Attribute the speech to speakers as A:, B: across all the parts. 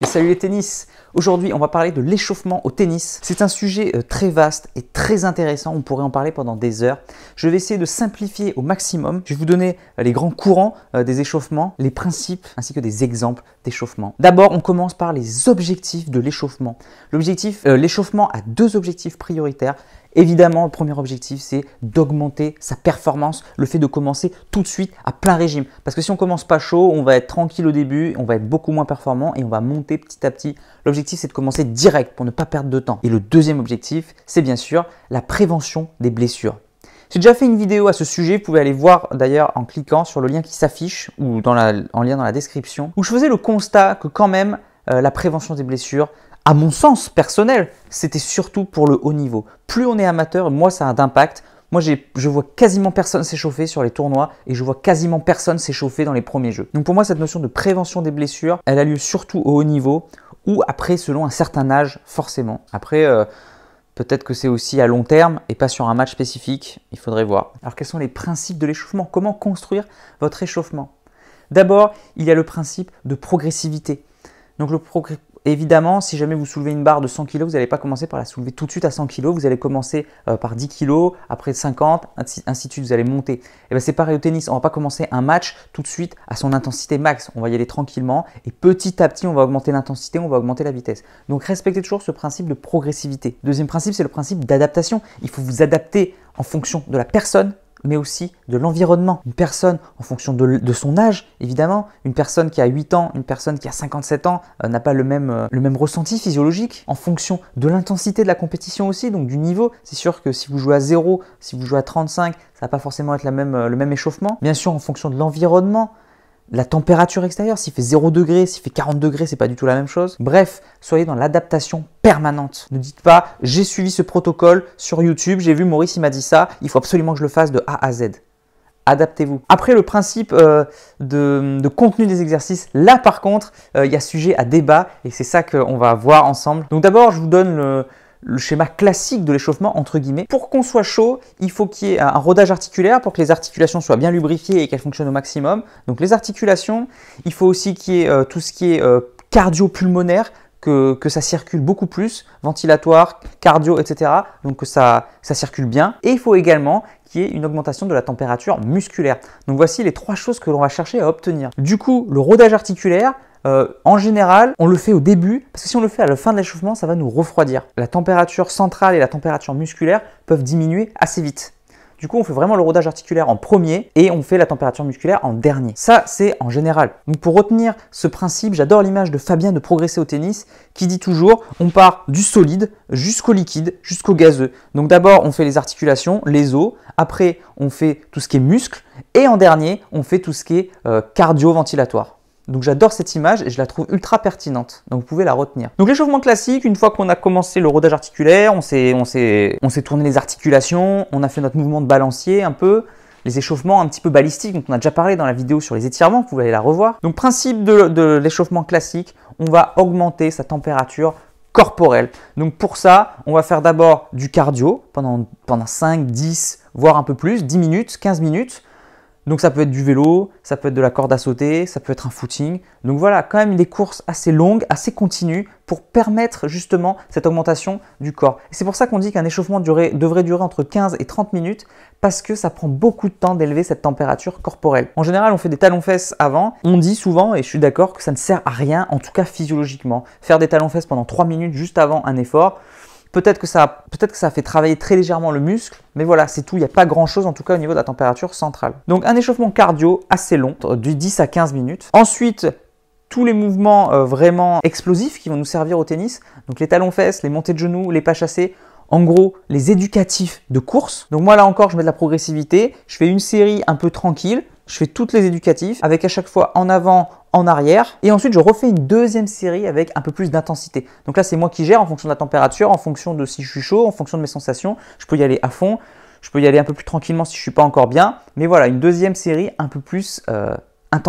A: Salut les tennis! Aujourd'hui, on va parler de l'échauffement au tennis. C'est un sujet très vaste et très intéressant. On pourrait en parler pendant des heures. Je vais essayer de simplifier au maximum. Je vais vous donner les grands courants des échauffements, les principes ainsi que des exemples d'échauffement. D'abord, on commence par les objectifs de l'échauffement. L'échauffement a deux objectifs prioritaires. Évidemment, le premier objectif, c'est d'augmenter sa performance, le fait de commencer tout de suite à plein régime. Parce que si on commence pas chaud, on va être tranquille au début, on va être beaucoup moins performant et on va monter petit à petit. L'objectif, c'est de commencer direct pour ne pas perdre de temps. Et le deuxième objectif, c'est bien sûr la prévention des blessures. J'ai déjà fait une vidéo à ce sujet, vous pouvez aller voir d'ailleurs en cliquant sur le lien qui s'affiche ou en lien dans la description, où je faisais le constat que quand même la prévention des blessures, à mon sens personnel, c'était surtout pour le haut niveau. Plus on est amateur, moi ça a d'impact. Moi, je vois quasiment personne s'échauffer sur les tournois et je vois quasiment personne s'échauffer dans les premiers jeux. Donc pour moi, cette notion de prévention des blessures, elle a lieu surtout au haut niveau ou après selon un certain âge forcément. Après, peut-être que c'est aussi à long terme et pas sur un match spécifique, il faudrait voir. Alors quels sont les principes de l'échauffement? Comment construire votre échauffement? D'abord, il y a le principe de progressivité. Donc évidemment, si jamais vous soulevez une barre de 100 kg, vous n'allez pas commencer par la soulever tout de suite à 100 kg. Vous allez commencer par 10 kg, après 50, ainsi de suite, vous allez monter. Et bien c'est pareil au tennis, on ne va pas commencer un match tout de suite à son intensité max. On va y aller tranquillement et petit à petit, on va augmenter l'intensité, on va augmenter la vitesse. Donc respectez toujours ce principe de progressivité. Deuxième principe, c'est le principe d'adaptation. Il faut vous adapter en fonction de la personne, mais aussi de l'environnement. Une personne en fonction de son âge, évidemment. Une personne qui a 8 ans, une personne qui a 57 ans n'a pas le même ressenti physiologique. En fonction de l'intensité de la compétition aussi, donc du niveau. C'est sûr que si vous jouez à 0, si vous jouez à 35, ça ne va pas forcément être le même échauffement. Bien sûr, en fonction de l'environnement, la température extérieure, s'il fait 0 degré, s'il fait 40 degrés, c'est pas du tout la même chose. Bref, soyez dans l'adaptation permanente. Ne dites pas, j'ai suivi ce protocole sur YouTube, j'ai vu Maurice, il m'a dit ça, il faut absolument que je le fasse de A à Z. Adaptez-vous. Après, le principe de contenu des exercices, là par contre, il y a sujet à débat et c'est ça qu'on va voir ensemble. Donc d'abord, je vous donne le schéma classique de l'échauffement entre guillemets. Pour qu'on soit chaud, il faut qu'il y ait un rodage articulaire pour que les articulations soient bien lubrifiées et qu'elles fonctionnent au maximum. Donc les articulations, il faut aussi qu'il y ait tout ce qui est cardio-pulmonaire, que ça circule beaucoup plus, ventilatoire, cardio, etc. Donc que ça circule bien. Et il faut également qu'il y ait une augmentation de la température musculaire. Donc voici les trois choses que l'on va chercher à obtenir. Du coup, le rodage articulaire, en général, on le fait au début parce que si on le fait à la fin de l'échauffement, ça va nous refroidir. La température centrale et la température musculaire peuvent diminuer assez vite. Du coup, on fait vraiment le rodage articulaire en premier et on fait la température musculaire en dernier. Ça, c'est en général. Donc pour retenir ce principe, j'adore l'image de Fabien de Progresser au tennis qui dit toujours on part du solide jusqu'au liquide, jusqu'au gazeux. Donc d'abord, on fait les articulations, les os. Après, on fait tout ce qui est muscle. Et en dernier, on fait tout ce qui est cardio-ventilatoire. Donc j'adore cette image et je la trouve ultra pertinente. Donc vous pouvez la retenir. Donc l'échauffement classique, une fois qu'on a commencé le rodage articulaire, on s'est tourné les articulations, on a fait notre mouvement de balancier un peu, les échauffements un petit peu balistiques, donc on a déjà parlé dans la vidéo sur les étirements, vous pouvez aller la revoir. Donc principe de l'échauffement classique, on va augmenter sa température corporelle. Donc pour ça, on va faire d'abord du cardio pendant 5, 10, voire un peu plus, 10 minutes, 15 minutes. Donc ça peut être du vélo, ça peut être de la corde à sauter, ça peut être un footing. Donc voilà, quand même des courses assez longues, assez continues pour permettre justement cette augmentation du corps. Et c'est pour ça qu'on dit qu'un échauffement devrait durer entre 15 et 30 minutes parce que ça prend beaucoup de temps d'élever cette température corporelle. En général, on fait des talons-fesses avant. On dit souvent, et je suis d'accord, que ça ne sert à rien, en tout cas physiologiquement. Faire des talons-fesses pendant 3 minutes juste avant un effort, peut-être que ça fait travailler très légèrement le muscle, mais voilà, c'est tout. Il n'y a pas grand-chose, en tout cas au niveau de la température centrale. Donc un échauffement cardio assez long, de 10 à 15 minutes. Ensuite, tous les mouvements vraiment explosifs qui vont nous servir au tennis. Donc les talons-fesses, les montées de genoux, les pas chassés. En gros, les éducatifs de course. Donc moi, là encore, je mets de la progressivité. Je fais une série un peu tranquille. Je fais toutes les éducatifs avec à chaque fois en avant, en arrière. Et ensuite, je refais une deuxième série avec un peu plus d'intensité. Donc là, c'est moi qui gère en fonction de la température, en fonction de si je suis chaud, en fonction de mes sensations. Je peux y aller à fond. Je peux y aller un peu plus tranquillement si je ne suis pas encore bien. Mais voilà, une deuxième série un peu plus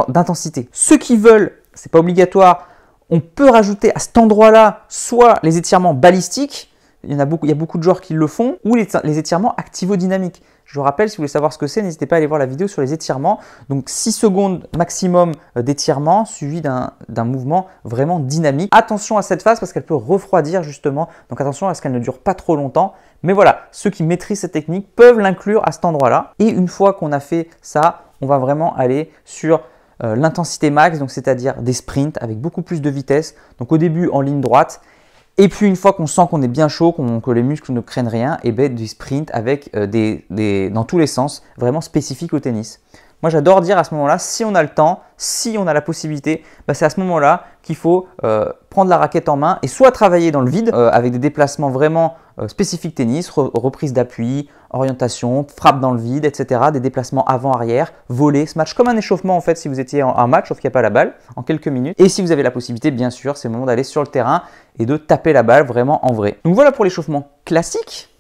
A: d'intensité. Ceux qui veulent, ce n'est pas obligatoire, on peut rajouter à cet endroit-là soit les étirements balistiques. Il y a beaucoup de joueurs qui le font, ou les étirements activo-dynamiques. Je vous rappelle, si vous voulez savoir ce que c'est, n'hésitez pas à aller voir la vidéo sur les étirements. Donc 6 secondes maximum d'étirement suivi d'un mouvement vraiment dynamique. Attention à cette phase parce qu'elle peut refroidir justement. Donc attention à ce qu'elle ne dure pas trop longtemps. Mais voilà, ceux qui maîtrisent cette technique peuvent l'inclure à cet endroit-là. Et une fois qu'on a fait ça, on va vraiment aller sur l'intensité max, donc c'est-à-dire des sprints avec beaucoup plus de vitesse. Donc au début en ligne droite. Et puis une fois qu'on sent qu'on est bien chaud, que les muscles ne craignent rien, et bien des sprints avec dans tous les sens, vraiment spécifiques au tennis. Moi j'adore dire à ce moment-là, si on a le temps, si on a la possibilité, c'est à ce moment-là qu'il faut prendre la raquette en main et soit travailler dans le vide avec des déplacements vraiment spécifiques tennis, reprise d'appui, orientation, frappe dans le vide, etc. Des déplacements avant-arrière, voler, smash, comme un échauffement en fait si vous étiez en match, sauf qu'il n'y a pas la balle, en quelques minutes. Et si vous avez la possibilité, bien sûr, c'est le moment d'aller sur le terrain et de taper la balle vraiment en vrai. Donc voilà pour l'échauffement classique.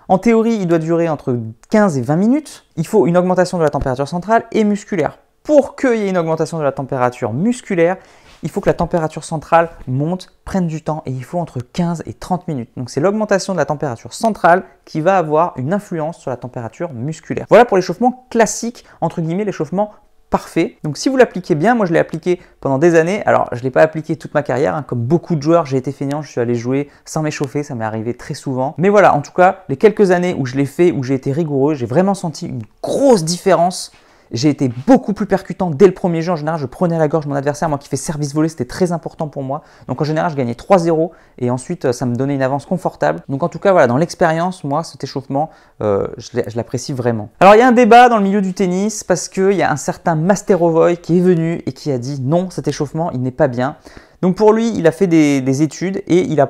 A: En théorie, il doit durer entre 15 et 20 minutes. Il faut une augmentation de la température centrale et musculaire. Pour qu'il y ait une augmentation de la température musculaire, il faut que la température centrale monte, prenne du temps et il faut entre 15 et 30 minutes. Donc c'est l'augmentation de la température centrale qui va avoir une influence sur la température musculaire. Voilà pour l'échauffement classique, entre guillemets l'échauffement parfait. Donc si vous l'appliquez bien, moi je l'ai appliqué pendant des années. Alors je ne l'ai pas appliqué toute ma carrière, comme beaucoup de joueurs, j'ai été feignant, je suis allé jouer sans m'échauffer, ça m'est arrivé très souvent. Mais voilà, en tout cas, les quelques années où je l'ai fait, où j'ai été rigoureux, j'ai vraiment senti une grosse différence. J'ai été beaucoup plus percutant dès le premier jeu. En général, je prenais à la gorge mon adversaire. Moi qui fais service volé, c'était très important pour moi. Donc en général, je gagnais 3-0 et ensuite, ça me donnait une avance confortable. Donc en tout cas, voilà, dans l'expérience, moi, cet échauffement, je l'apprécie vraiment. Alors il y a un débat dans le milieu du tennis parce qu'il y a un certain Masterovoy qui est venu et qui a dit non, cet échauffement, il n'est pas bien. Donc pour lui, il a fait des études et il a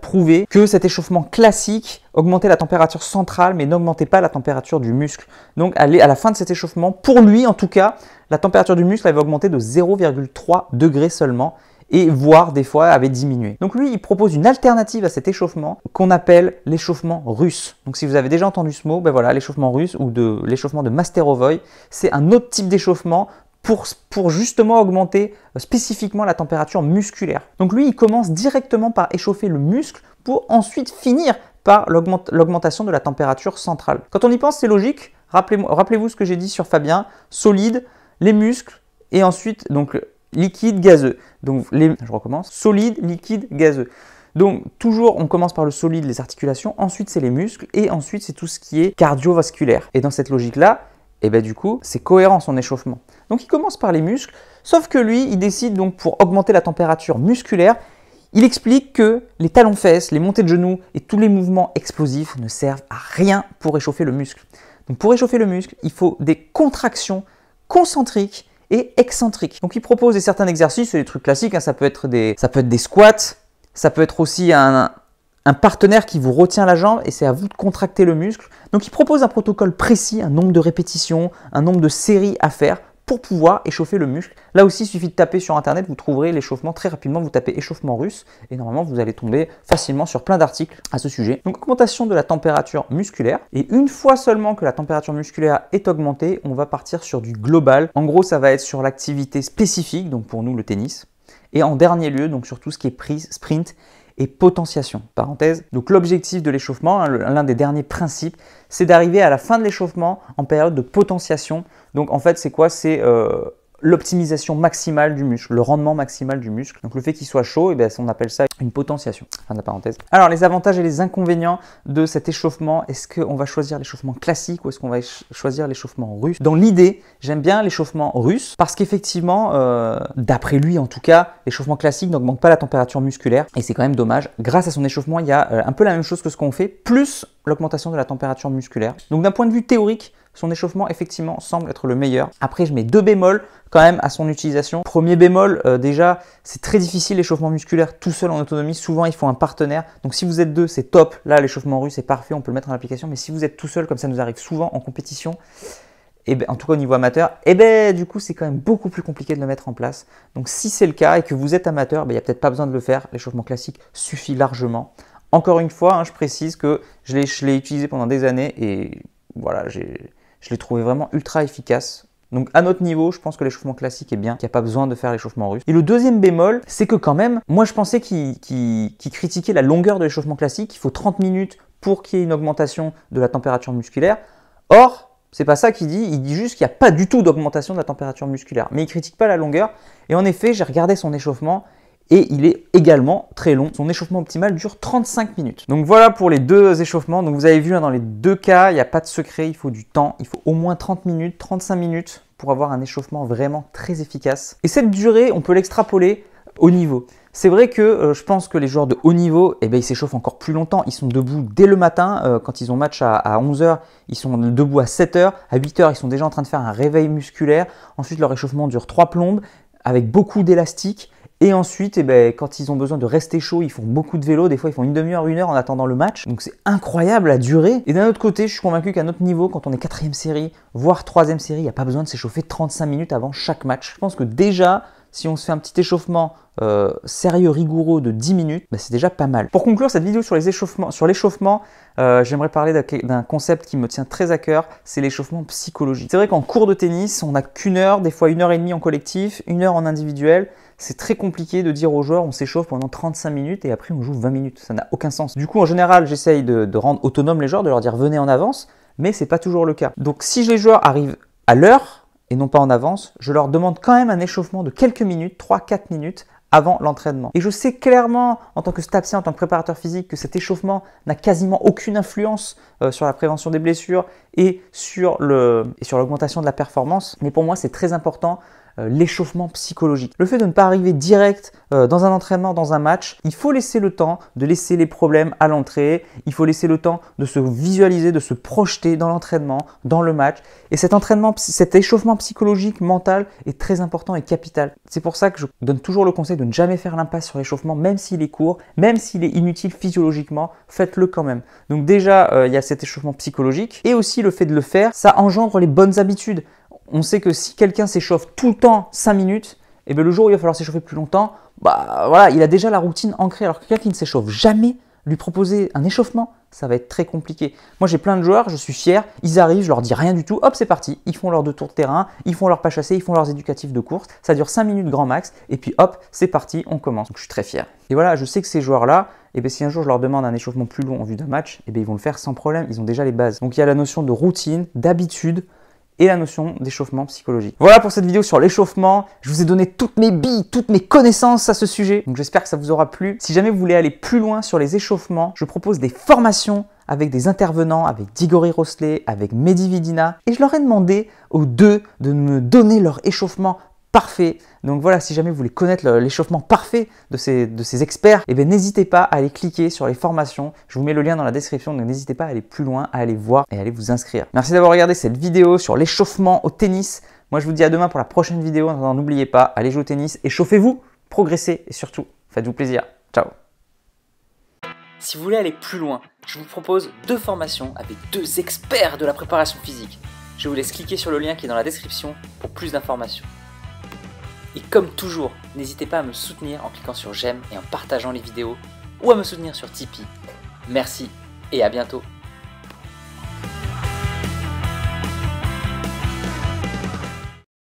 A: prouvé que cet échauffement classique augmentait la température centrale mais n'augmentait pas la température du muscle. Donc à la fin de cet échauffement, pour lui en tout cas, la température du muscle avait augmenté de 0,3 degrés seulement et voire des fois avait diminué. Donc lui, il propose une alternative à cet échauffement qu'on appelle l'échauffement russe. Donc si vous avez déjà entendu ce mot, ben voilà, l'échauffement russe ou l'échauffement de Masterovoy, c'est un autre type d'échauffement pour justement augmenter spécifiquement la température musculaire. Donc lui, il commence directement par échauffer le muscle pour ensuite finir par l'augmentation de la température centrale. Quand on y pense, c'est logique. Rappelez-vous ce que j'ai dit sur Fabien, solide, les muscles et ensuite donc liquide, gazeux. Donc je recommence, solide, liquide, gazeux. Donc toujours, on commence par le solide, les articulations, ensuite c'est les muscles et ensuite c'est tout ce qui est cardiovasculaire. Et dans cette logique-là, et ben du coup, c'est cohérent son échauffement. Donc il commence par les muscles, sauf que lui, il décide donc pour augmenter la température musculaire, il explique que les talons-fesses, les montées de genoux et tous les mouvements explosifs ne servent à rien pour réchauffer le muscle. Donc pour réchauffer le muscle, il faut des contractions concentriques et excentriques. Donc il propose certains exercices, c'est des trucs classiques, hein, ça peut être des squats, ça peut être aussi un partenaire qui vous retient la jambe et c'est à vous de contracter le muscle. Donc il propose un protocole précis, un nombre de répétitions, un nombre de séries à faire pour pouvoir échauffer le muscle. Là aussi, il suffit de taper sur internet, vous trouverez l'échauffement très rapidement, vous tapez échauffement russe et normalement vous allez tomber facilement sur plein d'articles à ce sujet. Donc augmentation de la température musculaire et une fois seulement que la température musculaire est augmentée, on va partir sur du global. En gros, ça va être sur l'activité spécifique, donc pour nous le tennis, et en dernier lieu, donc sur tout ce qui est prise, sprint et potentiation. Parenthèse. Donc l'objectif de l'échauffement, hein, l'un des derniers principes, c'est d'arriver à la fin de l'échauffement en période de potentiation. Donc en fait, c'est quoi? C'est l'optimisation maximale du muscle, le rendement maximal du muscle. Donc le fait qu'il soit chaud, et bien, on appelle ça une potentiation. Fin de la parenthèse. Alors les avantages et les inconvénients de cet échauffement, est-ce qu'on va choisir l'échauffement classique ou est-ce qu'on va choisir l'échauffement russe? Dans l'idée, j'aime bien l'échauffement russe parce qu'effectivement, d'après lui en tout cas, l'échauffement classique n'augmente pas la température musculaire et c'est quand même dommage. Grâce à son échauffement, il y a un peu la même chose que ce qu'on fait, plus l'augmentation de la température musculaire. Donc d'un point de vue théorique, son échauffement effectivement semble être le meilleur. Après, je mets 2 bémols quand même à son utilisation. Premier bémol, déjà, c'est très difficile l'échauffement musculaire tout seul en autonomie. Souvent, il faut un partenaire. Donc si vous êtes 2, c'est top. Là, l'échauffement russe est parfait, on peut le mettre en application. Mais si vous êtes tout seul, comme ça nous arrive souvent en compétition, et ben, en tout cas au niveau amateur, et ben, du coup, c'est quand même beaucoup plus compliqué de le mettre en place. Donc si c'est le cas et que vous êtes amateur, ben, il n'y a peut-être pas besoin de le faire. L'échauffement classique suffit largement. Encore une fois, hein, je précise que je l'ai utilisé pendant des années et voilà, je l'ai trouvé vraiment ultra efficace. Donc à notre niveau, je pense que l'échauffement classique est bien, qu'il n'y a pas besoin de faire l'échauffement russe. Et le deuxième bémol, c'est que quand même, moi je pensais qu'il critiquait la longueur de l'échauffement classique. Il faut 30 minutes pour qu'il y ait une augmentation de la température musculaire. Or, c'est pas ça qu'il dit, il dit juste qu'il n'y a pas du tout d'augmentation de la température musculaire. Mais il critique pas la longueur. Et en effet, j'ai regardé son échauffement et il est également très long. Son échauffement optimal dure 35 minutes. Donc voilà pour les deux échauffements. Donc vous avez vu, hein, dans les deux cas, il n'y a pas de secret, il faut du temps. Il faut au moins 30 minutes, 35 minutes pour avoir un échauffement vraiment très efficace. Et cette durée, on peut l'extrapoler au niveau. C'est vrai que je pense que les joueurs de haut niveau, eh ben, ils s'échauffent encore plus longtemps. Ils sont debout dès le matin. Quand ils ont match à 11h, ils sont debout à 7h. À 8h, ils sont déjà en train de faire un réveil musculaire. Ensuite, leur échauffement dure 3 plombes avec beaucoup d'élastique. Et ensuite, eh ben, quand ils ont besoin de rester chaud, ils font beaucoup de vélo. Des fois, ils font une demi-heure, 1 heure en attendant le match. Donc, c'est incroyable la durée. Et d'un autre côté, je suis convaincu qu'à notre niveau, quand on est 4e série, voire 3e série, il n'y a pas besoin de s'échauffer 35 minutes avant chaque match. Je pense que déjà, si on se fait un petit échauffement sérieux, rigoureux de 10 minutes, bah, c'est déjà pas mal. Pour conclure cette vidéo sur l'échauffement, j'aimerais parler d'un concept qui me tient très à cœur, c'est l'échauffement psychologique. C'est vrai qu'en cours de tennis, on n'a qu'une heure, des fois 1h30 en collectif, 1 heure en individuel. C'est très compliqué de dire aux joueurs on s'échauffe pendant 35 minutes et après on joue 20 minutes. Ça n'a aucun sens. Du coup, en général, j'essaye de rendre autonomes les joueurs, de leur dire venez en avance, mais c'est pas toujours le cas. Donc si les joueurs arrivent à l'heure et non pas en avance, je leur demande quand même un échauffement de quelques minutes, 3-4 minutes, avant l'entraînement. Et je sais clairement, en tant que stapsien, en tant que préparateur physique, que cet échauffement n'a quasiment aucune influence sur la prévention des blessures et sur l'augmentation de la performance. Mais pour moi, c'est très important l'échauffement psychologique. Le fait de ne pas arriver direct dans un entraînement, dans un match, il faut laisser le temps de laisser les problèmes à l'entrée, il faut laisser le temps de se visualiser, de se projeter dans l'entraînement, dans le match. Et cet échauffement psychologique, mental est très important et capital. C'est pour ça que je donne toujours le conseil de ne jamais faire l'impasse sur l'échauffement, même s'il est court, même s'il est inutile physiologiquement, faites-le quand même. Donc déjà, il y a cet échauffement psychologique et aussi le fait de le faire, ça engendre les bonnes habitudes. On sait que si quelqu'un s'échauffe tout le temps 5 minutes, et bien le jour où il va falloir s'échauffer plus longtemps, bah voilà, il a déjà la routine ancrée. Alors que quelqu'un qui ne s'échauffe jamais, lui proposer un échauffement, ça va être très compliqué. Moi j'ai plein de joueurs, je suis fier, ils arrivent, je leur dis rien du tout, hop c'est parti, ils font leurs 2 tours de terrain, ils font leur pas chassé, ils font leurs éducatifs de course, ça dure 5 minutes grand max, et puis hop, c'est parti, on commence. Donc je suis très fier. Et voilà, je sais que ces joueurs-là, et bien si un jour je leur demande un échauffement plus long en vue d'un match, et bien ils vont le faire sans problème, ils ont déjà les bases. Donc il y a la notion de routine, d'habitude, et la notion d'échauffement psychologique. Voilà pour cette vidéo sur l'échauffement. Je vous ai donné toutes mes billes, toutes mes connaissances à ce sujet. Donc j'espère que ça vous aura plu. Si jamais vous voulez aller plus loin sur les échauffements, je propose des formations avec des intervenants, avec Digory Rosley, avec Mehdi Vidina. Et je leur ai demandé aux deux de me donner leur échauffement parfait. Donc voilà, si jamais vous voulez connaître l'échauffement parfait de ces experts, eh bien n'hésitez pas à aller cliquer sur les formations. Je vous mets le lien dans la description, donc n'hésitez pas à aller plus loin, à aller voir et à aller vous inscrire. Merci d'avoir regardé cette vidéo sur l'échauffement au tennis. Moi je vous dis à demain pour la prochaine vidéo. En attendant, n'oubliez pas, allez jouer au tennis, échauffez-vous, progressez et surtout, faites-vous plaisir. Ciao. Si vous voulez aller plus loin, je vous propose 2 formations avec 2 experts de la préparation physique. Je vous laisse cliquer sur le lien qui est dans la description pour plus d'informations. Et comme toujours, n'hésitez pas à me soutenir en cliquant sur j'aime et en partageant les vidéos ou à me soutenir sur Tipeee. Merci et à bientôt.